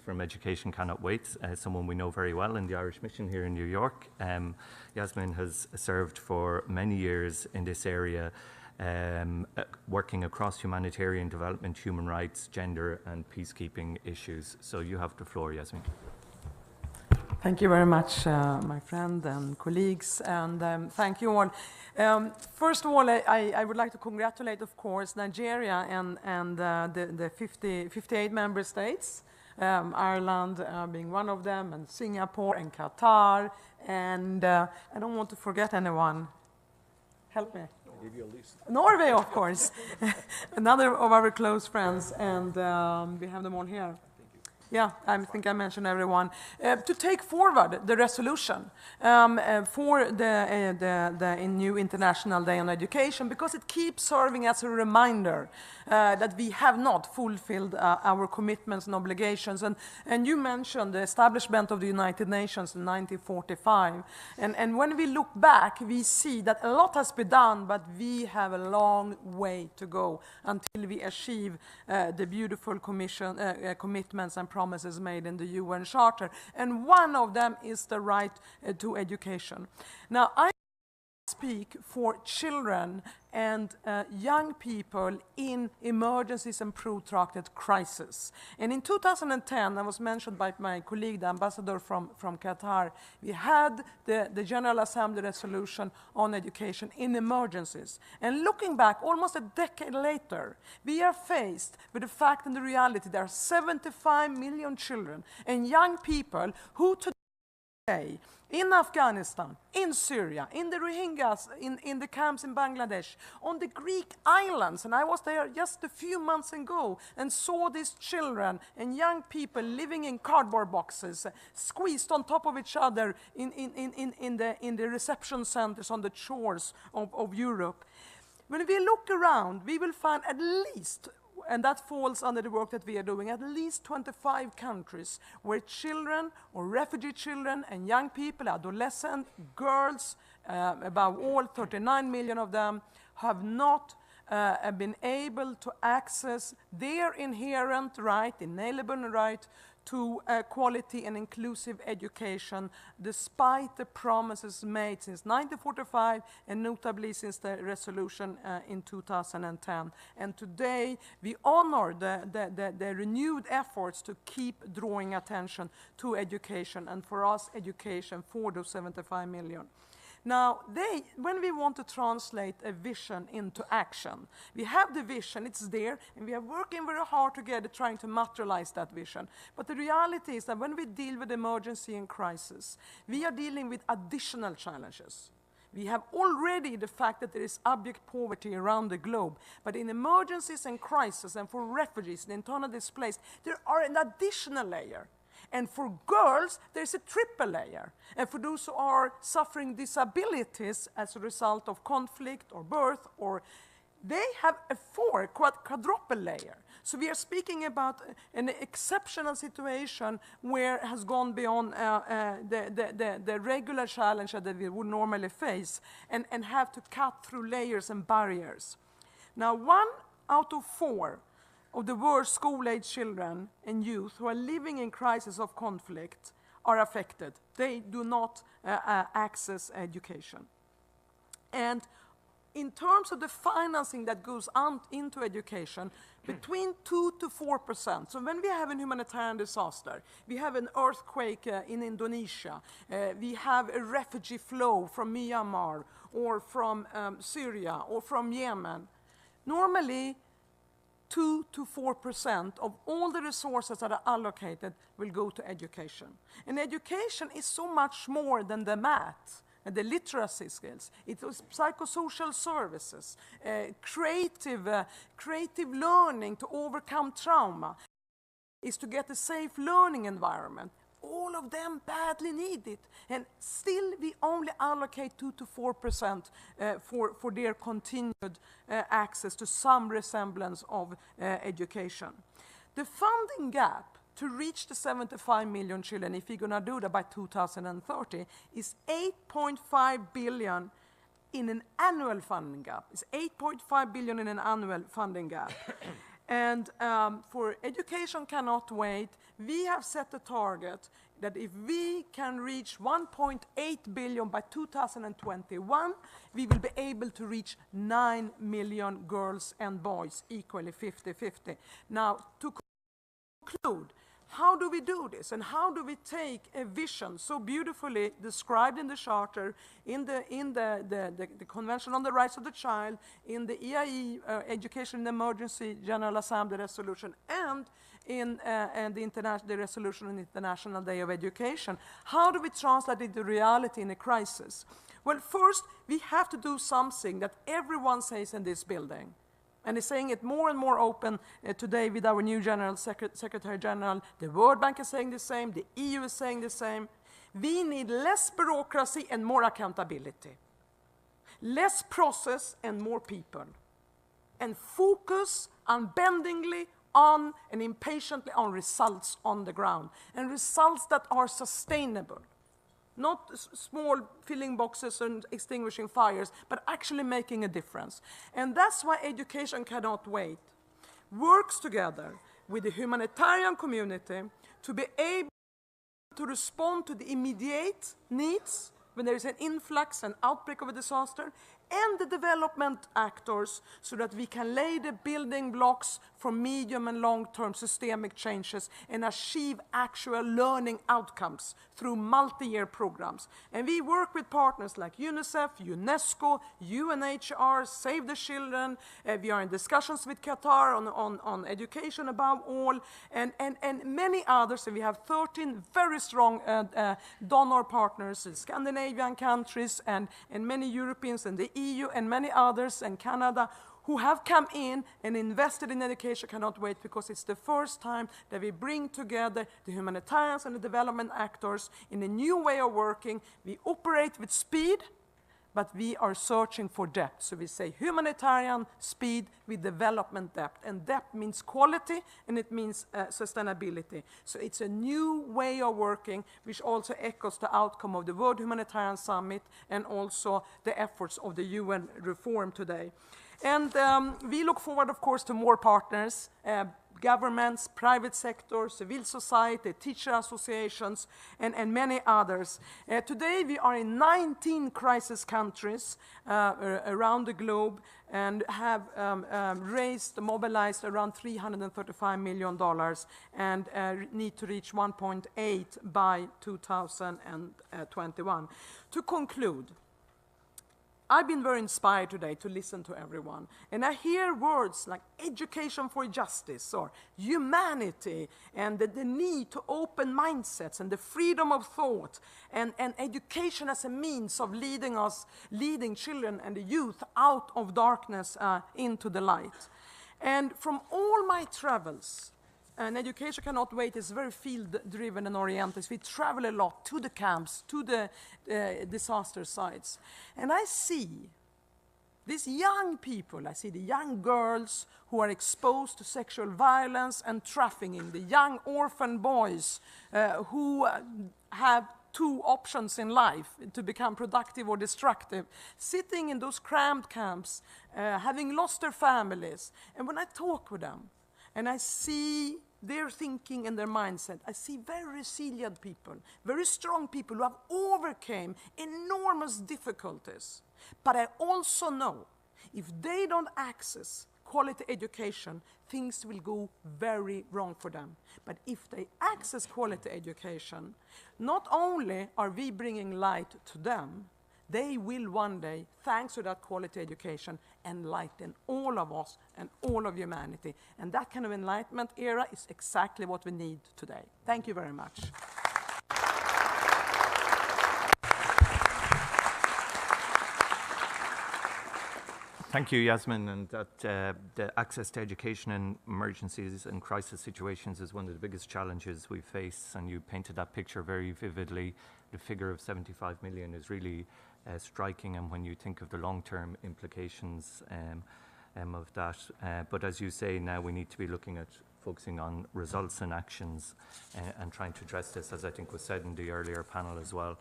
from Education Cannot Wait, someone we know very well in the Irish Mission here in New York. Yasmine has served for many years in this area, working across humanitarian development, human rights, gender and peacekeeping issues. So you have the floor, Yasmine. Thank you very much, my friend and colleagues, and thank you all. First of all, I would like to congratulate, of course, Nigeria and the 58 member states, Ireland being one of them, and Singapore and Qatar, and I don't want to forget anyone. Help me. I'll give you a list. Norway, of course, another of our close friends, and we have them all here. Yeah, I think I mentioned everyone. To take forward the resolution for the new International Day on Education, because it keeps serving as a reminder that we have not fulfilled our commitments and obligations. And you mentioned the establishment of the United Nations in 1945. And when we look back, we see that a lot has been done, but we have a long way to go until we achieve the beautiful commitments and promises made in the UN Charter, and one of them is the right to education. Now, I speak for children and young people in emergencies and protracted crisis. And in 2010, that was mentioned by my colleague, the ambassador from Qatar, we had the General Assembly resolution on education in emergencies. And looking back, almost a decade later, we are faced with the fact and the reality there are 75 million children and young people who today in Afghanistan, in Syria, in the Rohingyas, in the camps in Bangladesh, on the Greek islands, and I was there just a few months ago and saw these children and young people living in cardboard boxes, squeezed on top of each other in the reception centers on the shores of Europe. When we look around, we will find at least, and that falls under the work that we are doing, at least 25 countries where children or refugee children and young people, adolescent, girls, above all 39 million of them, have not been able to access their inherent right, inalienable right, to quality and inclusive education, despite the promises made since 1945 and notably since the resolution in 2010. And today we honor the renewed efforts to keep drawing attention to education, and for us, education for those 75 million. Now, when we want to translate a vision into action, we have the vision, it's there, and we are working very hard together trying to materialize that vision. But the reality is that when we deal with emergency and crisis, we are dealing with additional challenges. We have already the fact that there is abject poverty around the globe, but in emergencies and crisis, and for refugees and internally displaced, there are an additional layer. And for girls, there's a triple layer. And for those who are suffering disabilities as a result of conflict or birth, or they have a quadruple layer. So we are speaking about an exceptional situation where it has gone beyond the regular challenge that we would normally face and have to cut through layers and barriers. Now, 1 out of 4 of the world's school-age children and youth who are living in crisis of conflict are affected. They do not access education. And in terms of the financing that goes on into education, between 2 to 4%. So when we have a humanitarian disaster, we have an earthquake in Indonesia, we have a refugee flow from Myanmar or from Syria or from Yemen, normally 2 to 4% of all the resources that are allocated will go to education. And education is so much more than the math and the literacy skills. It was psychosocial services, creative learning to overcome trauma, is to get a safe learning environment. All of them badly need it, and still we only allocate 2 to 4% for their continued access to some resemblance of education. The funding gap to reach the 75 million children, if we're going to do that by 2030, is 8.5 billion in an annual funding gap. It's 8.5 billion in an annual funding gap. And for Education Cannot Wait, we have set a target that if we can reach 1.8 billion by 2021, we will be able to reach 9 million girls and boys, equally 50-50. Now, to conclude, how do we do this, and how do we take a vision so beautifully described in the Charter, in the Convention on the Rights of the Child, in the EIE, Education in Emergency General Assembly Resolution, and in the resolution on the International Day of Education? How do we translate it into reality in a crisis? Well, first, we have to do something that everyone says in this building, and is saying it more and more open today with our new Secretary General. The World Bank is saying the same. The EU is saying the same. We need less bureaucracy and more accountability. Less process and more people. And focus unbendingly on and impatiently on results on the ground. And results that are sustainable. Not small filling boxes and extinguishing fires, but actually making a difference. And that's why Education Cannot Wait works together with the humanitarian community to be able to respond to the immediate needs when there is an influx, an outbreak of a disaster, and the development actors, so that we can lay the building blocks for medium and long-term systemic changes and achieve actual learning outcomes through multi-year programs. And we work with partners like UNICEF, UNESCO, UNHCR, Save the Children. We are in discussions with Qatar on education above all, and many others. And we have 13 very strong donor partners in Scandinavian countries and many Europeans and the EU and many others, and Canada, who have come in and invested in Education Cannot Wait, because it's the first time that we bring together the humanitarians and the development actors in a new way of working. We operate with speed, but we are searching for depth. So we say humanitarian speed with development depth. And depth means quality, and it means sustainability. So it's a new way of working, which also echoes the outcome of the World Humanitarian Summit and also the efforts of the UN reform today. And we look forward, of course, to more partners, governments, private sector, civil society, teacher associations, and many others. Today we are in 19 crisis countries around the globe, and have mobilized around $335 million, and need to reach 1.8 by 2021. To conclude, I've been very inspired today to listen to everyone. And I hear words like education for justice, or humanity, and the need to open mindsets, and the freedom of thought, and education as a means of leading children and the youth out of darkness into the light. And from all my travels, and Education Cannot Wait is very field-driven and oriented. We travel a lot to the camps, to the disaster sites. And I see these young people, I see the young girls who are exposed to sexual violence and trafficking, the young orphan boys who have two options in life, to become productive or destructive, sitting in those cramped camps, having lost their families. And when I talk with them, and I see their thinking and their mindset, I see very resilient people, very strong people who have overcome enormous difficulties. But I also know if they don't access quality education, things will go very wrong for them. But if they access quality education, not only are we bringing light to them, they will one day, thanks to that quality education, enlighten all of us and all of humanity. And that kind of enlightenment era is exactly what we need today. Thank you very much. Thank you, Yasmine. And that the access to education in emergencies and crisis situations is one of the biggest challenges we face. And you painted that picture very vividly. The figure of 75 million is really striking, and when you think of the long-term implications of that. But as you say, now we need to be looking at focusing on results and actions and trying to address this, as I think was said in the earlier panel as well.